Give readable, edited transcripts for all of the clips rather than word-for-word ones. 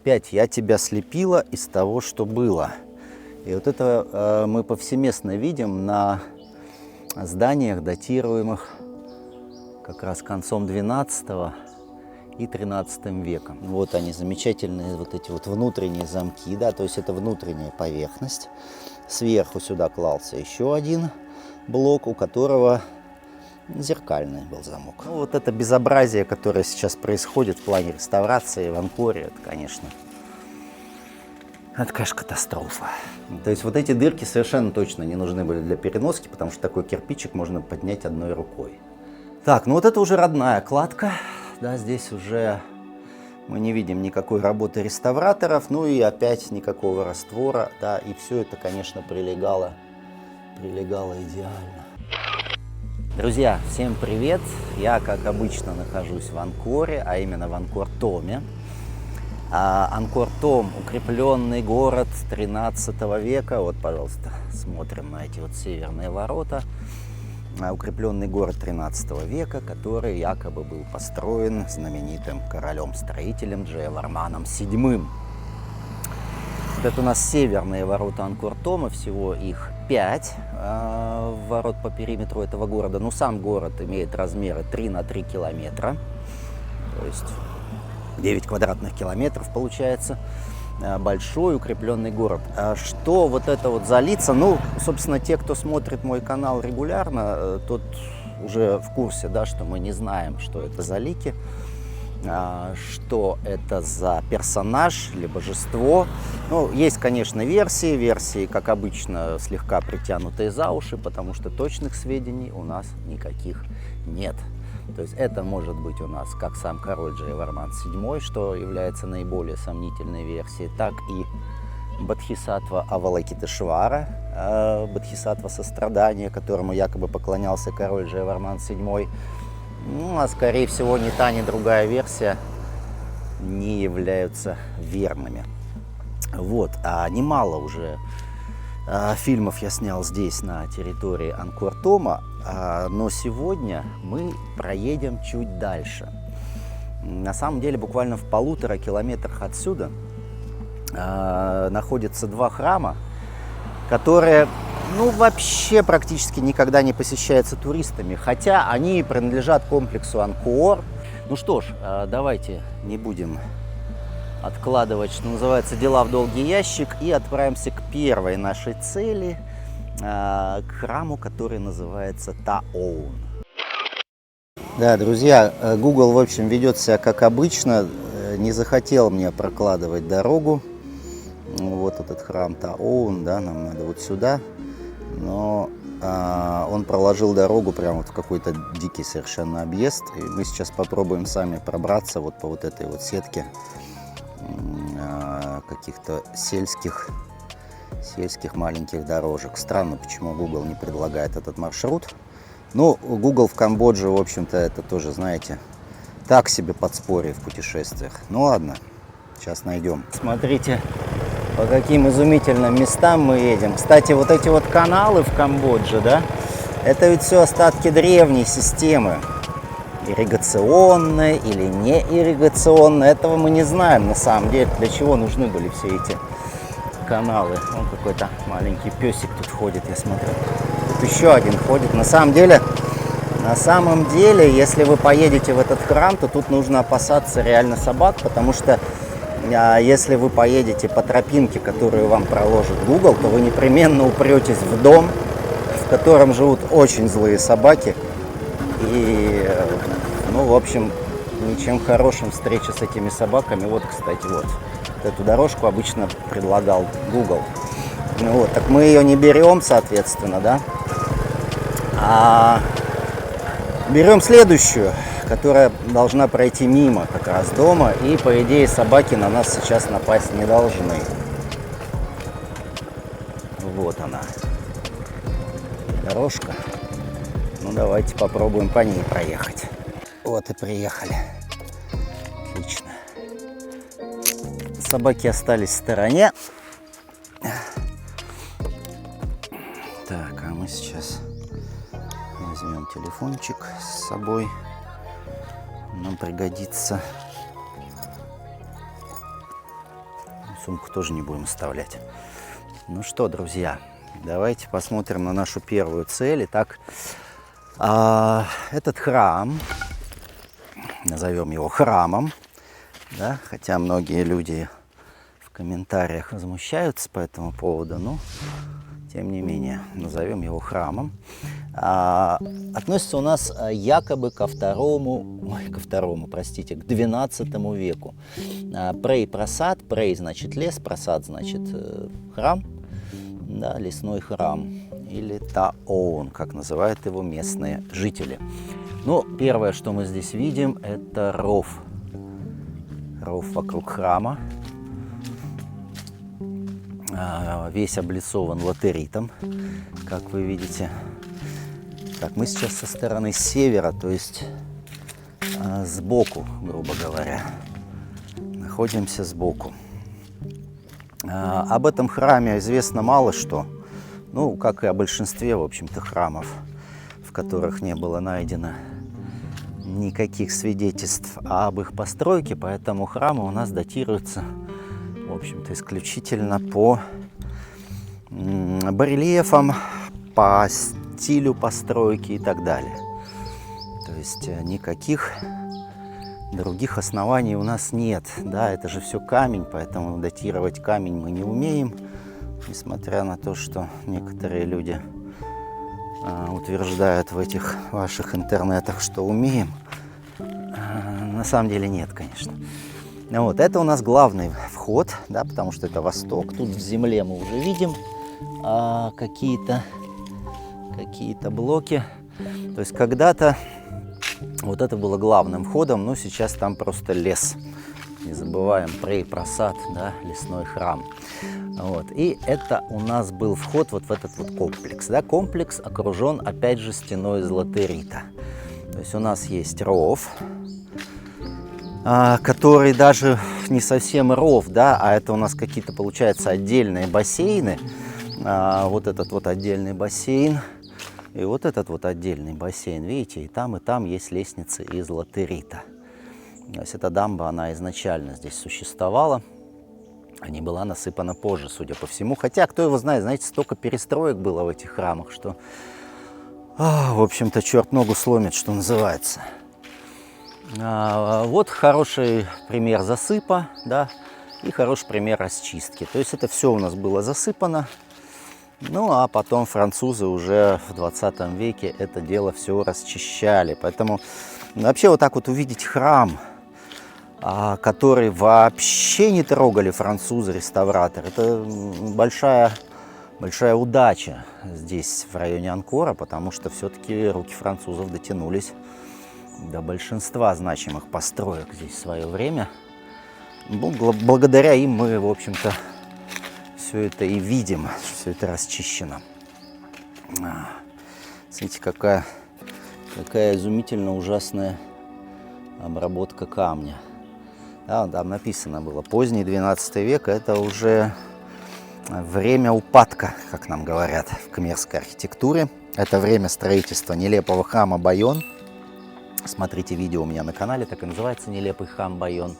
Опять я тебя слепила из того, что было. И вот это мы повсеместно видим на зданиях, датируемых как раз концом 12 и 13 веком. Вот они, замечательные вот эти вот внутренние замки, да, то есть это внутренняя поверхность. Сверху сюда клался еще один блок, у которого зеркальный был замок. Ну, вот это безобразие, которое сейчас происходит в плане реставрации в Анкоре, это, конечно, катастрофа. То есть вот эти дырки совершенно точно не нужны были для переноски, потому что такой кирпичик можно поднять одной рукой. Так, ну вот это уже родная кладка. Да, здесь уже мы не видим никакой работы реставраторов, ну и опять никакого раствора, да, и все это, конечно, прилегало идеально. Друзья, всем привет! Я, как обычно, нахожусь в Анкоре, а именно в Анкор-Томе. Анкор-Том – укрепленный город 13 века. Вот, пожалуйста, смотрим на эти вот северные ворота. Укрепленный город 13 века, который якобы был построен знаменитым королем-строителем Джайаварманом VII. Вот это у нас северные ворота Анкор-Тома, всего их 5 ворот по периметру этого города. Но сам город имеет размеры 3 на 3 километра, то есть 9 квадратных километров получается. Большой укрепленный город. Что вот это вот за лица? Ну, собственно, те, кто смотрит мой канал регулярно, тот уже в курсе, да, что мы не знаем, что это за лики, что это за персонаж, либо божество. Ну, есть, конечно, версии, как обычно, слегка притянутые за уши, потому что точных сведений у нас никаких нет. То есть это может быть у нас как сам король Джайаварман VII, что является наиболее сомнительной версией, так и Бодхисаттва Авалокитешвара, Бодхисаттва сострадания, которому якобы поклонялся король Джайаварман VII. Ну, а скорее всего ни та, ни другая версия не являются верными. Вот, немало уже фильмов я снял здесь, на территории Анкор-Тома, но сегодня мы проедем чуть дальше. На самом деле, буквально в 1,5 километрах отсюда находятся 2 храма, которые, ну, вообще практически никогда не посещаются туристами, хотя они принадлежат комплексу Анкор. Ну что ж, давайте не будем откладывать, что называется, дела в долгий ящик, и отправимся к первой нашей цели, к храму, который называется Таоун. Да, друзья, Google, в общем, ведет себя как обычно, не захотел мне прокладывать дорогу. Вот этот храм Таоун, да, нам надо вот сюда, но он проложил дорогу прямо вот в какой-то дикий совершенно объезд, и мы сейчас попробуем сами пробраться вот по вот этой вот сетке каких-то сельских маленьких дорожек. Странно, почему Google не предлагает этот маршрут. Ну, Google в Камбодже, в общем-то, это тоже, знаете, так себе подспорье в путешествиях. Ну ладно, сейчас найдем. Смотрите, по каким изумительным местам мы едем. Кстати, вот эти вот каналы в Камбодже, да, это ведь все остатки древней системы. Ирригационная или не ирригационная, этого мы не знаем на самом деле, для чего нужны были все эти каналы. Вон какой-то маленький песик тут ходит, я смотрю. Тут еще один ходит. На самом деле, если вы поедете в этот храм, то тут нужно опасаться реально собак, потому что если вы поедете по тропинке, которую вам проложит Google, то вы непременно упретесь в дом, в котором живут очень злые собаки. И, ну, в общем, ничем хорошим встреча с этими собаками. Вот, кстати, вот эту дорожку обычно предлагал Google. Ну, вот, так мы ее не берем, соответственно, да, а берем следующую, которая должна пройти мимо как раз дома, и, по идее, собаки на нас сейчас напасть не должны. Вот она, дорожка. Ну, давайте попробуем по ней проехать. Вот и приехали. Отлично. Собаки остались в стороне. Так, а мы сейчас возьмем телефончик с собой. Нам пригодится. Сумку тоже не будем оставлять. Ну что, друзья, давайте посмотрим на нашу первую цель. Итак, этот храм, назовем его храмом, да, хотя многие люди в комментариях возмущаются по этому поводу, но тем не менее, назовем его храмом. Относится у нас якобы к XII веку. Прей прасад, прей значит лес, прасад значит храм, да, лесной храм, или таон, как называют его местные жители. Ну, первое, что мы здесь видим, это ров. Ров вокруг храма. Весь облицован латеритом, как вы видите. Так, мы сейчас со стороны севера, то есть сбоку, грубо говоря. Находимся сбоку. Об этом храме известно мало что. Ну, как и о большинстве, в общем-то, храмов, в которых не было найдено никаких свидетельств об их постройке, поэтому храмы у нас датируются, в общем-то, исключительно по барельефам, по стилю постройки и так далее. То есть никаких других оснований у нас нет. Да, это же все камень, поэтому датировать камень мы не умеем, несмотря на то, что некоторые люди утверждают в этих ваших интернетах, что умеем. На самом деле нет, конечно. Вот, это у нас главный вход, да, потому что это восток. Тут в земле мы уже видим какие-то блоки. То есть когда-то вот это было главным входом, но сейчас там просто лес. Не забываем прей прасад, да, лесной храм. Вот. И это у нас был вход вот в этот вот комплекс. Да. Комплекс окружен опять же стеной из латерита. То есть у нас есть ров, который даже не совсем ров, да, а это у нас какие-то, получается, отдельные бассейны. Вот этот вот отдельный бассейн и вот этот вот отдельный бассейн. Видите, и там есть лестницы из латерита. То есть эта дамба, она изначально здесь существовала, а не была насыпана позже, судя по всему. Хотя, кто его знает, знаете, столько перестроек было в этих храмах, что, в общем-то, черт ногу сломит, что называется. Вот хороший пример засыпа, да, и хороший пример расчистки. То есть это все у нас было засыпано. Ну, а потом французы уже в 20 веке это дело все расчищали. Поэтому вообще вот так вот увидеть храм, который вообще не трогали французы-реставраторы, это большая удача здесь, в районе Анкора, потому что все-таки руки французов дотянулись до большинства значимых построек здесь в свое время. Ну, благодаря им мы, в общем-то, все это и видим, все это расчищено. Смотрите, какая изумительно ужасная обработка камня. Да, там написано было, поздний 12 век, это уже время упадка, как нам говорят в кхмерской архитектуре. Это время строительства нелепого храма Байон. Смотрите видео у меня на канале, так и называется «Нелепый храм Байон».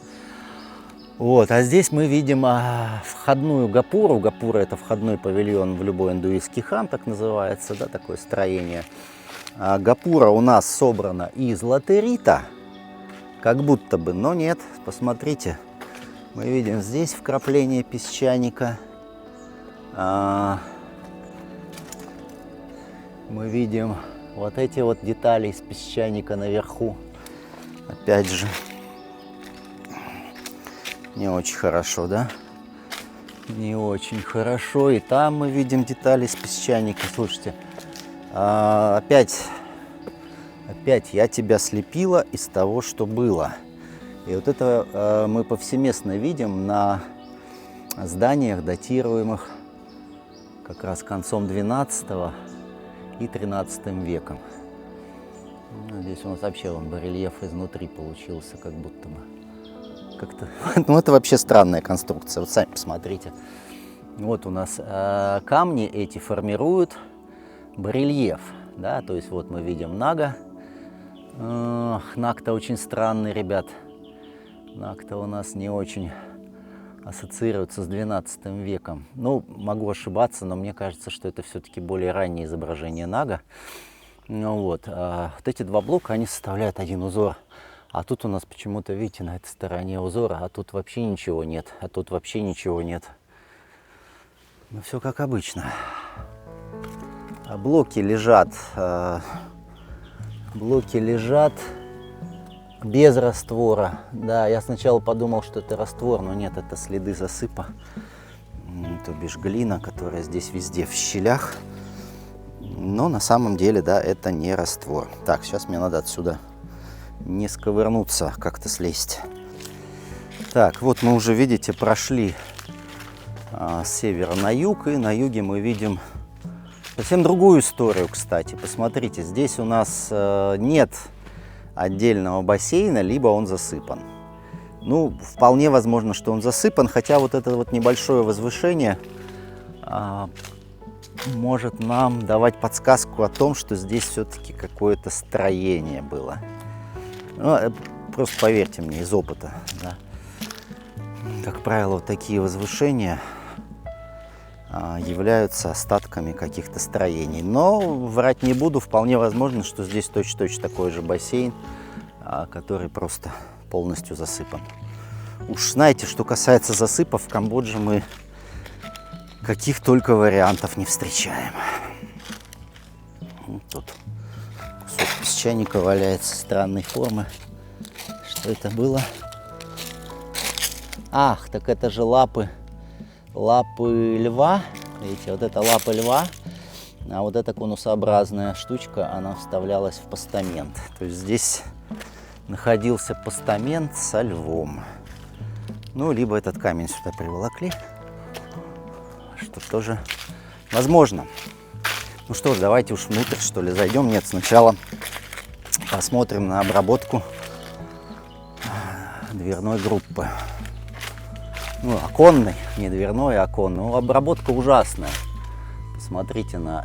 Вот, а здесь мы видим входную гапуру. Гапура – это входной павильон в любой индуистский храм, так называется, да, такое строение. Гапура у нас собрана из латерита, как будто бы, но нет. Посмотрите, мы видим здесь вкрапление песчаника. Мы видим вот эти вот детали из песчаника наверху. Опять же, не очень хорошо, да? Не очень хорошо. И там мы видим детали из песчаника. Слушайте, опять я тебя слепила из того, что было. И вот это мы повсеместно видим на зданиях, датируемых как раз концом 12 и 13 веком. Здесь у нас вообще барельеф изнутри получился, как будто бы. Как-то, ну, это вообще странная конструкция. Вот сами посмотрите. Вот у нас камни эти формируют барельеф. Да? То есть вот мы видим Нага. Наг-то очень странный, ребят. Наг-то у нас не очень ассоциируется с XII веком. Ну, могу ошибаться, но мне кажется, что это все-таки более раннее изображение Нага. Ну вот, вот эти два блока, они составляют один узор. А тут у нас почему-то, видите, на этой стороне узора, а тут вообще ничего нет, а тут вообще ничего нет. Ну, все как обычно. Блоки лежат без раствора. Да, я сначала подумал, что это раствор, но нет, это следы засыпа. То бишь глина, которая здесь везде в щелях. Но на самом деле, да, это не раствор. Так, сейчас мне надо отсюда не сковырнуться, как-то слезть. Так, вот мы уже, видите, прошли с севера на юг, и на юге мы видим совсем другую историю, кстати. Посмотрите, здесь у нас нет отдельного бассейна, либо он засыпан. Ну, вполне возможно, что он засыпан, хотя вот это вот небольшое возвышение может нам давать подсказку о том, что здесь все-таки какое-то строение было. Ну, просто поверьте мне, из опыта. Да. Как правило, вот такие возвышения являются остатками каких-то строений. Но врать не буду, вполне возможно, что здесь точно такой же бассейн, который просто полностью засыпан. Уж знаете, что касается засыпов, в Камбодже мы каких только вариантов не встречаем. Вот тут кусок песчаника валяется странной формы. Что это было? Ах, так это же лапы льва. Видите, вот это лапы льва, а вот эта конусообразная штучка, она вставлялась в постамент. То есть здесь находился постамент со львом. Ну, либо этот камень сюда приволокли, что тоже возможно. Ну что ж, давайте уж внутрь, что ли, зайдем. Нет, сначала посмотрим на обработку дверной группы. Ну, оконной, не дверной, а оконной. Ну, обработка ужасная. Посмотрите на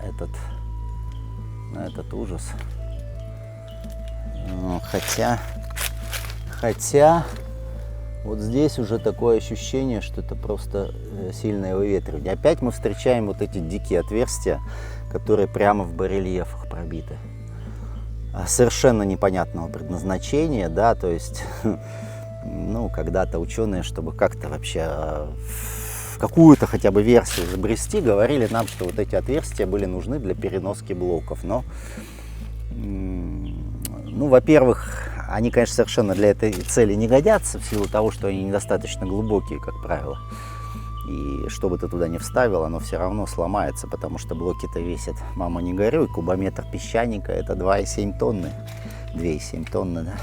этот ужас. Хотя вот здесь уже такое ощущение, что это просто сильное выветривание. Опять мы встречаем вот эти дикие отверстия, которые прямо в барельефах пробиты. Совершенно непонятного предназначения, да, то есть, ну, когда-то ученые, чтобы как-то вообще какую-то хотя бы версию изобрести, говорили нам, что вот эти отверстия были нужны для переноски блоков. Но, ну, во-первых, они, конечно, совершенно для этой цели не годятся, в силу того, что они недостаточно глубокие, как правило. И что бы ты туда ни вставил, оно все равно сломается, потому что блоки-то весят, мама не горюй, кубометр песчаника — это 2,7 тонны. 2,7 тонны, да.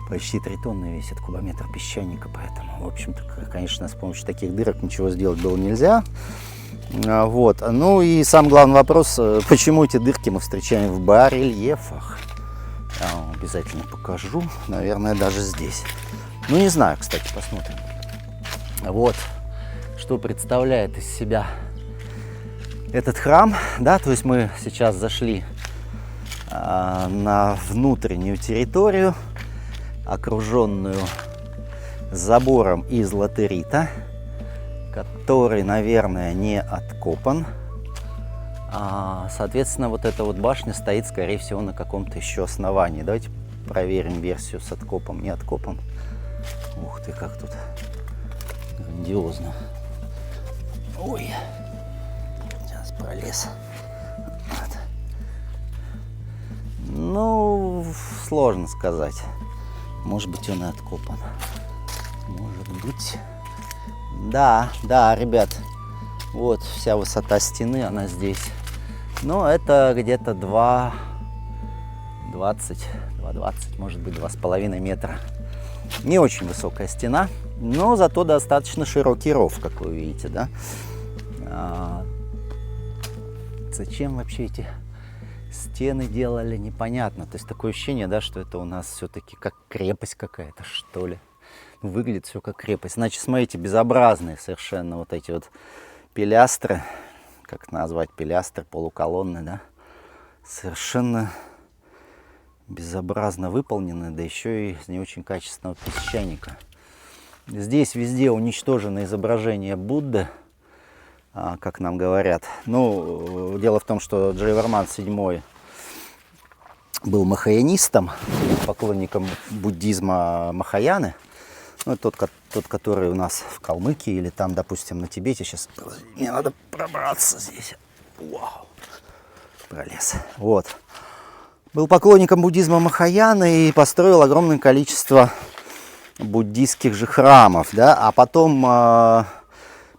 Почти 3 тонны весит кубометр песчаника, поэтому, в общем-то, конечно, с помощью таких дырок ничего сделать было нельзя. Вот. Ну и сам главный вопрос, почему эти дырки мы встречаем в барельефах? Я вам обязательно покажу, наверное, даже здесь. Ну, не знаю, кстати, посмотрим. Вот, что представляет из себя этот храм, да, то есть мы сейчас зашли на внутреннюю территорию, окруженную забором из латерита, который, наверное, не откопан. Соответственно, вот эта вот башня стоит, скорее всего, на каком-то еще основании. Давайте проверим версию с откопом, не откопом. Ух ты, как тут грандиозно. Ой, сейчас пролез. Вот. Ну, сложно сказать. Может быть, он и откопан. Может быть. Да, ребят. Вот вся высота стены, она здесь. Но это где-то 2,20, может быть, 2,5 метра. Не очень высокая стена, но зато достаточно широкий ров, как вы видите, да. Зачем вообще эти стены делали, непонятно. То есть такое ощущение, да, что это у нас все-таки как крепость какая-то, что ли. Выглядит все как крепость. Значит, смотрите, безобразные совершенно вот эти вот пилястры, как назвать, пилястры, полуколонны, да, совершенно безобразно выполнены, да еще и из не очень качественного песчаника. Здесь везде уничтожено изображение Будды, как нам говорят. Ну, дело в том, что Джайварман VII был махаянистом, поклонником буддизма Махаяны. Ну, тот, который у нас в Калмыкии или там, допустим, на Тибете. Сейчас мне надо пробраться здесь. Вау, пролез. Вот. Был поклонником буддизма Махаяны и построил огромное количество буддийских же храмов, да, а потом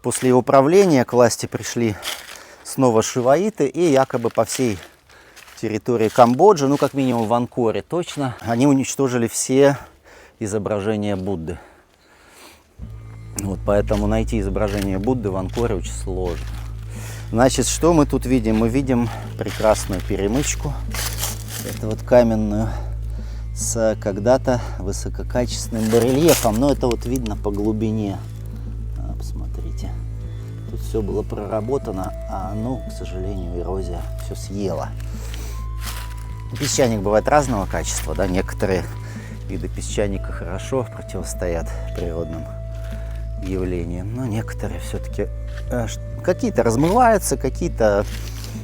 после его правления к власти пришли снова шиваиты, и якобы по всей территории Камбоджи, ну как минимум в Анкоре точно, они уничтожили все изображения Будды. Вот поэтому найти изображение Будды в Анкоре очень сложно. Значит, что мы тут видим? Мы видим прекрасную перемычку, это вот каменную, с когда-то высококачественным барельефом. Но это вот видно по глубине. Посмотрите. Тут все было проработано, а оно, к сожалению, эрозия все съела. Песчаник бывает разного качества. Да? Некоторые виды песчаника хорошо противостоят природным явлениям. Но некоторые все-таки какие-то размываются, какие-то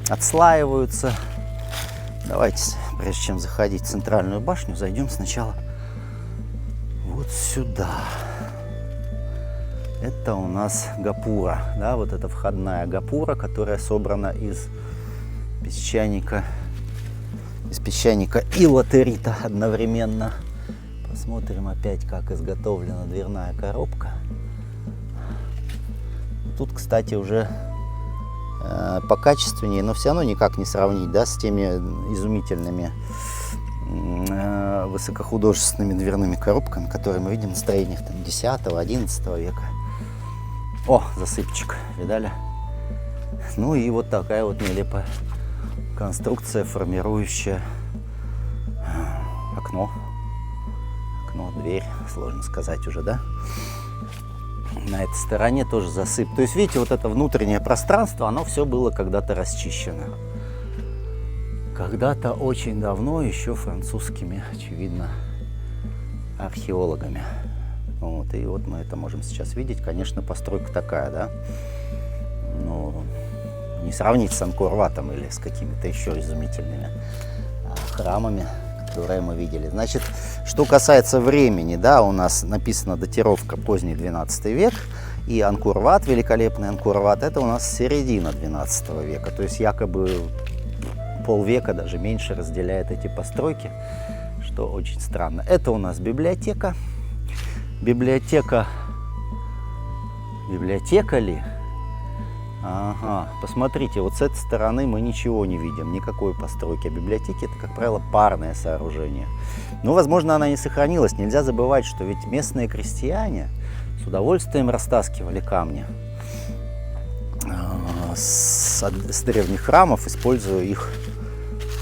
отслаиваются. Давайте, прежде чем заходить в центральную башню, зайдем сначала вот сюда. Это у нас гапура, да, вот эта входная гапура, которая собрана из песчаника и латерита одновременно. Посмотрим опять, как изготовлена дверная коробка. Тут, кстати, уже покачественнее, но все равно никак не сравнить, да, с теми изумительными высокохудожественными дверными коробками, которые мы видим в строениях 10-11 века. О, засыпчик, видали? Ну и вот такая вот нелепая конструкция, формирующая окно, дверь, сложно сказать уже, да? На этой стороне тоже засып. То есть, видите, вот это внутреннее пространство, оно все было когда-то расчищено. Когда-то очень давно, еще французскими, очевидно, археологами. Вот, и вот мы это можем сейчас видеть. Конечно, постройка такая, да? Но не сравнить с Ангкор-Ватом или с какими-то еще изумительными храмами, которые мы видели. Значит, что касается времени, да, у нас написана датировка поздний 12 век, и Ангкор-Ват, великолепный Ангкор-Ват, это у нас середина 12 века, то есть якобы полвека, даже меньше, разделяет эти постройки, что очень странно. Это у нас библиотека. Библиотека ли? Ага, посмотрите, вот с этой стороны мы ничего не видим, никакой постройки. А библиотеки — это, как правило, парное сооружение. Но, возможно, она не сохранилась. Нельзя забывать, что ведь местные крестьяне с удовольствием растаскивали камни с древних храмов, используя их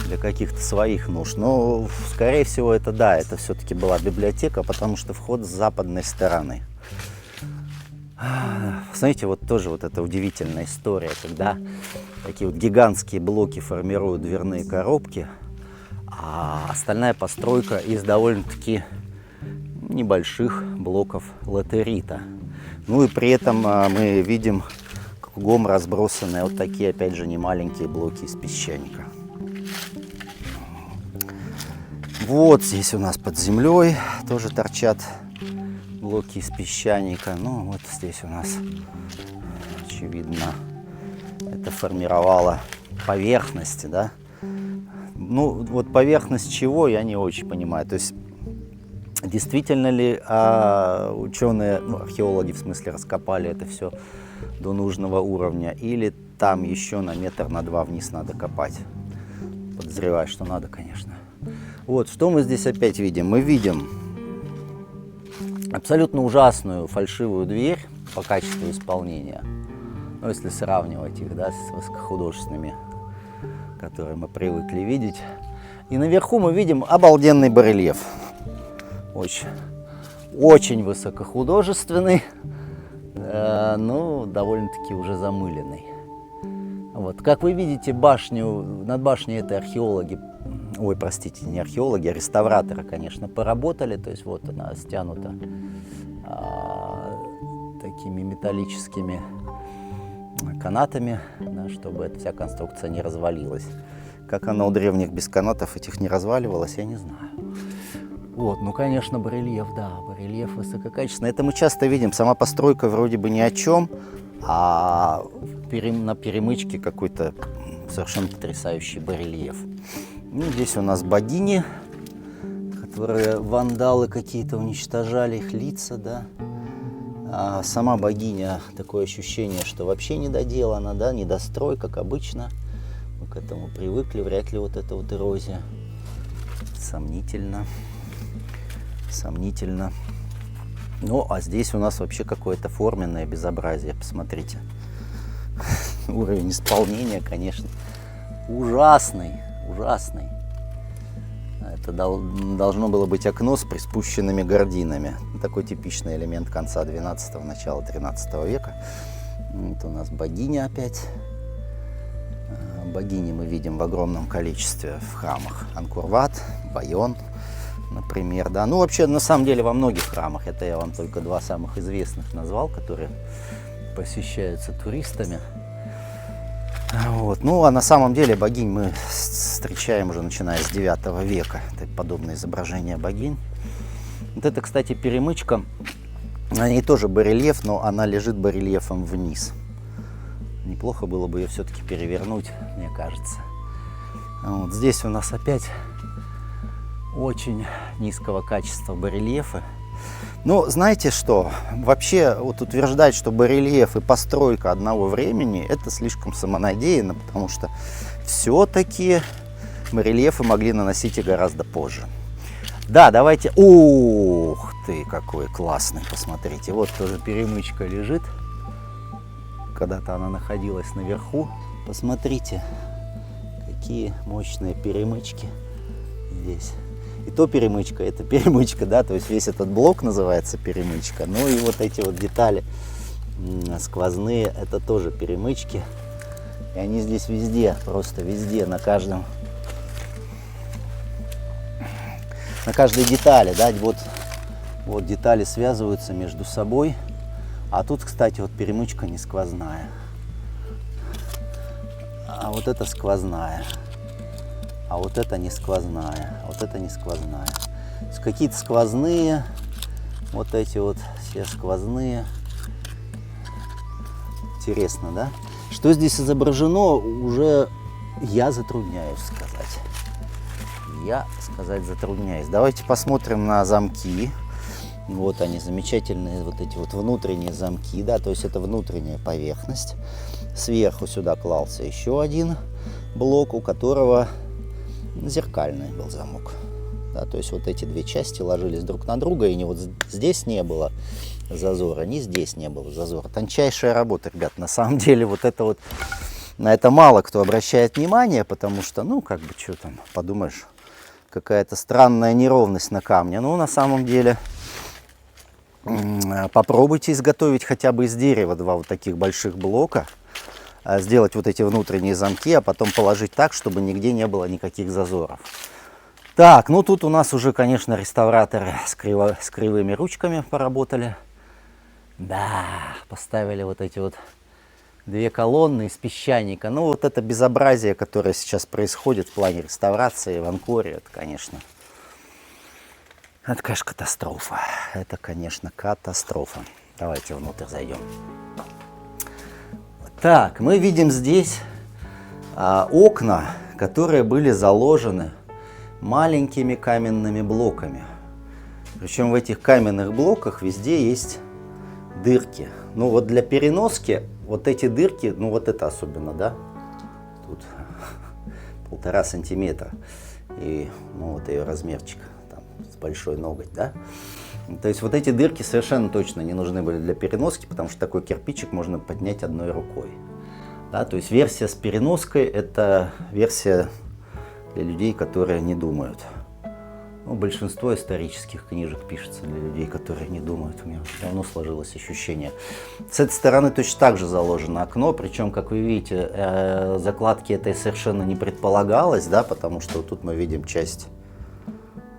для каких-то своих нужд. Но, скорее всего, это да, это все-таки была библиотека, потому что вход с западной стороны. Знаете, вот тоже вот эта удивительная история, когда такие вот гигантские блоки формируют дверные коробки, а остальная постройка из довольно-таки небольших блоков латерита. Ну и при этом мы видим кругом разбросанные вот такие, опять же, немаленькие блоки из песчаника. Вот здесь у нас под землей тоже торчат блоки из песчаника. Ну вот здесь у нас, очевидно, это формировало поверхности, да. Ну вот поверхность чего, я не очень понимаю. То есть действительно ли ученые, ну, археологи в смысле, раскопали это все до нужного уровня, или там еще на метр, на два вниз надо копать? Подозреваю, что надо, конечно. Вот, что мы здесь опять видим? Мы видим абсолютно ужасную фальшивую дверь по качеству исполнения. Ну, если сравнивать их, да, с высокохудожественными, которые мы привыкли видеть. И наверху мы видим обалденный барельеф. Очень высокохудожественный, но довольно-таки уже замыленный. Вот. Как вы видите, над башней этой археологи, ой, простите, не археологи, а реставраторы, конечно, поработали. То есть вот она стянута такими металлическими канатами, да, чтобы эта вся конструкция не развалилась. Как она у древних без канатов этих не разваливалась, я не знаю. Вот, ну, конечно, барельеф, да, барельеф высококачественный. Это мы часто видим. Сама постройка вроде бы ни о чем, а на перемычке какой-то совершенно потрясающий барельеф. Ну, здесь у нас богини, которые вандалы какие-то уничтожали, их лица, да. А сама богиня, такое ощущение, что вообще недоделана, да, недострой, как обычно. Мы к этому привыкли, вряд ли вот эта вот эрозия. Сомнительно. Сомнительно. Ну, а здесь у нас вообще какое-то форменное безобразие, посмотрите. Уровень исполнения, конечно, ужасный, ужасный. Это должно было быть окно с приспущенными гардинами. Такой типичный элемент конца 12-го, начала 13 века. Это у нас богиня опять. Богини мы видим в огромном количестве в храмах. Анкор-Ват, Байон, например. Да. Ну, вообще, на самом деле, во многих храмах. Это я вам только два самых известных назвал, которые посещаются туристами. Вот. Ну, а на самом деле богинь мы встречаем уже начиная с 9 века. Это подобные изображения богинь. Вот это, кстати, перемычка. На ней тоже барельеф, но она лежит барельефом вниз. Неплохо было бы ее все-таки перевернуть, мне кажется. Вот здесь у нас опять очень низкого качества барельефы. Ну, знаете что, вообще вот утверждать, что барельеф и постройка одного времени, это слишком самонадеянно, потому что все-таки барельефы могли наносить и гораздо позже. Да, давайте... Ух ты, какой классный, посмотрите. Вот тоже перемычка лежит. Когда-то она находилась наверху. Посмотрите, какие мощные перемычки здесь. И то перемычка, это перемычка, да, то есть весь этот блок называется перемычка. Ну и вот эти вот детали сквозные, это тоже перемычки. И они здесь везде, просто везде, на каждой детали, да, вот детали связываются между собой. А тут, кстати, вот перемычка не сквозная. А вот это сквозная. А вот это не сквозная, вот это не сквозная. Какие-то сквозные, вот эти вот все сквозные. Интересно, да? Что здесь изображено, уже я затрудняюсь сказать. Я сказать затрудняюсь. Давайте посмотрим на замки. Вот они, замечательные вот эти вот внутренние замки, да, то есть это внутренняя поверхность. Сверху сюда клался еще один блок, у которого зеркальный был замок. Да, то есть вот эти две части ложились друг на друга, и ни вот здесь не было зазора, ни здесь не было зазора. Тончайшая работа, ребят. На самом деле вот это вот, на это мало кто обращает внимание, потому что, ну, как бы, что там, подумаешь, какая-то странная неровность на камне. Ну, на самом деле, попробуйте изготовить хотя бы из дерева два вот таких больших блока, сделать вот эти внутренние замки, а потом положить так, чтобы нигде не было никаких зазоров. Так, ну тут у нас уже, конечно, реставраторы с кривыми ручками поработали. Да, поставили вот эти вот две колонны из песчаника. Ну вот это безобразие, которое сейчас происходит в плане реставрации в Анкоре, это, конечно, катастрофа. Это, конечно, катастрофа. Давайте внутрь зайдем. Так, мы видим здесь окна, которые были заложены маленькими каменными блоками. Причем в этих каменных блоках везде есть дырки. Ну вот для переноски вот эти дырки, ну вот это особенно, да, тут 1,5 сантиметра. И ну вот ее размерчик, там, с большой ноготь, да. То есть вот эти дырки совершенно точно не нужны были для переноски, потому что такой кирпичик можно поднять одной рукой. Да, то есть версия с переноской – это версия для людей, которые не думают. Ну, большинство исторических книжек пишется для людей, которые не думают. У меня все равно сложилось ощущение. С этой стороны точно так же заложено окно, причем, как вы видите, закладки этой совершенно не предполагалось, да, потому что вот тут мы видим часть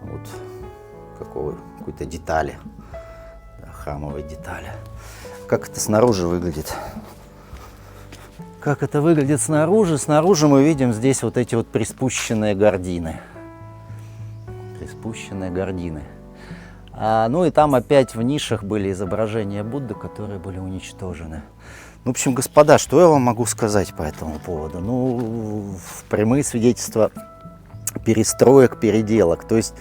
вот какой-то детали, да, храмовой детали. как это снаружи выглядит. Как это выглядит снаружи? Снаружи мы видим здесь вот эти вот приспущенные гардины. Приспущенные гардины. Ну и там опять в нишах были изображения Будды, которые были уничтожены. В общем, господа, что я вам могу сказать по этому поводу? Ну, прямые свидетельства перестроек, переделок. То есть,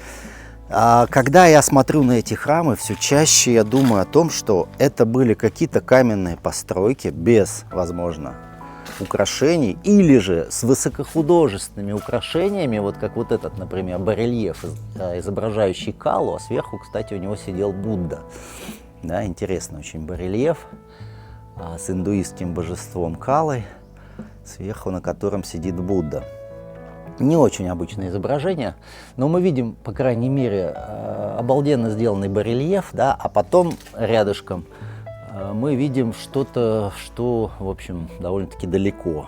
когда я смотрю на эти храмы, все чаще я думаю о том, что это были какие-то каменные постройки без, возможно, украшений, или же с высокохудожественными украшениями, вот как вот этот, например, барельеф, изображающий Калу, а сверху, кстати, у него сидел Будда. Да, интересный очень барельеф с индуистским божеством Калой, сверху на котором сидит Будда. Не очень обычное изображение, но мы видим, по крайней мере, обалденно сделанный барельеф, да, а потом рядышком мы видим что-то, что, в общем, довольно-таки далеко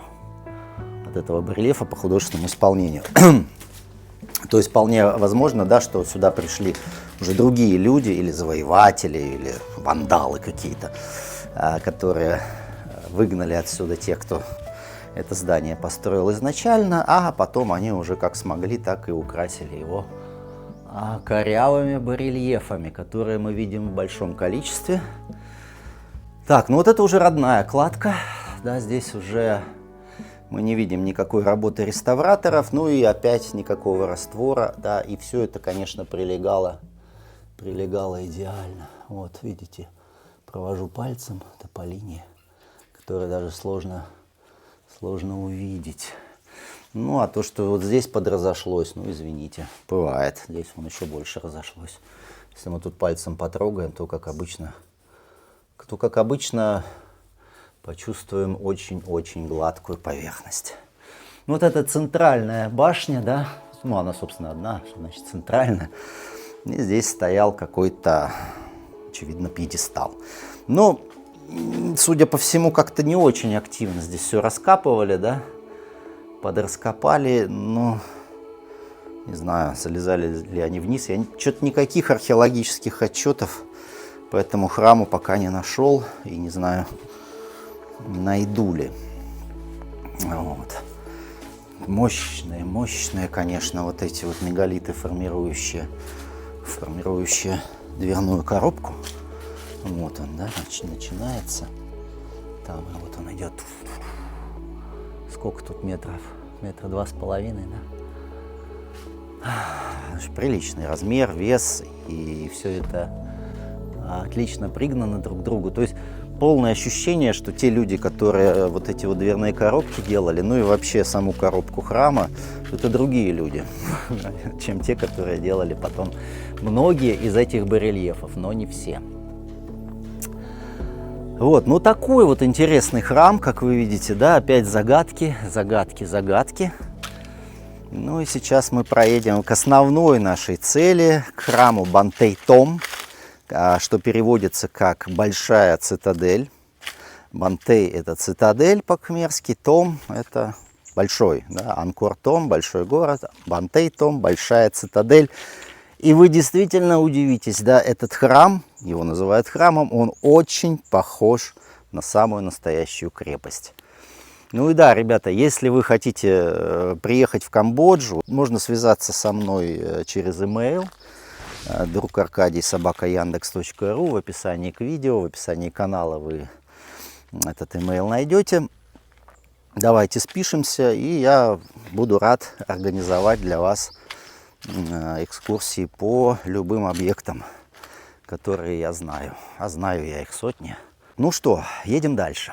от этого барельефа по художественному исполнению. То есть вполне возможно, да, что сюда пришли уже другие люди, или завоеватели, или вандалы какие-то, которые выгнали отсюда тех, кто это здание построил изначально, а потом они уже как смогли, так и украсили его корявыми барельефами, которые мы видим в большом количестве. Так, ну вот это уже родная кладка, да, здесь уже мы не видим никакой работы реставраторов, ну и опять никакого раствора, да, и все это, конечно, прилегало идеально. Вот, видите, провожу пальцем, это по линии, которую даже сложно увидеть. Ну, а то, что вот здесь подразошлось, ну, извините, бывает, здесь он еще больше разошлось. Если мы тут пальцем потрогаем, то, как обычно, почувствуем очень-очень гладкую поверхность. Вот эта центральная башня, да, ну, она, собственно, одна, что значит центральная. И здесь стоял какой-то, очевидно, пьедестал. Но, судя по всему, как-то не очень активно здесь все раскапывали, да, подраскопали, но не знаю, залезали ли они вниз. Я что-то никаких археологических отчетов по этому храму пока не нашел и не знаю, найду ли. Вот. Мощные, конечно, вот эти вот мегалиты, формирующие дверную коробку. Вот он, да, начинается. Там вот он идет. Сколько тут метров? 2,5 метра, да? Приличный размер, вес, и все это отлично пригнано друг к другу. То есть полное ощущение, что те люди, которые вот эти вот дверные коробки делали, ну и вообще саму коробку храма, это другие люди, чем те, которые делали потом многие из этих барельефов, но не все. Вот, ну такой вот интересный храм, как вы видите, да, опять загадки. Ну и сейчас мы проедем к основной нашей цели, к храму Бантей-Том, что переводится как «большая цитадель». Бантей – это цитадель по-кхмерски, Том – это большой, да, Анкор-Том – большой город, Бантей-Том – большая цитадель. И вы действительно удивитесь, да, этот храм, его называют храмом, он очень похож на самую настоящую крепость. Ну и да, ребята, если вы хотите приехать в Камбоджу, можно связаться со мной через email drugarkadий@yandex.ru. В описании к видео, в описании канала вы этот email найдете. Давайте спишемся, и я буду рад организовать для вас экскурсии по любым объектам, которые я знаю. А знаю я их сотни. Ну что, едем дальше.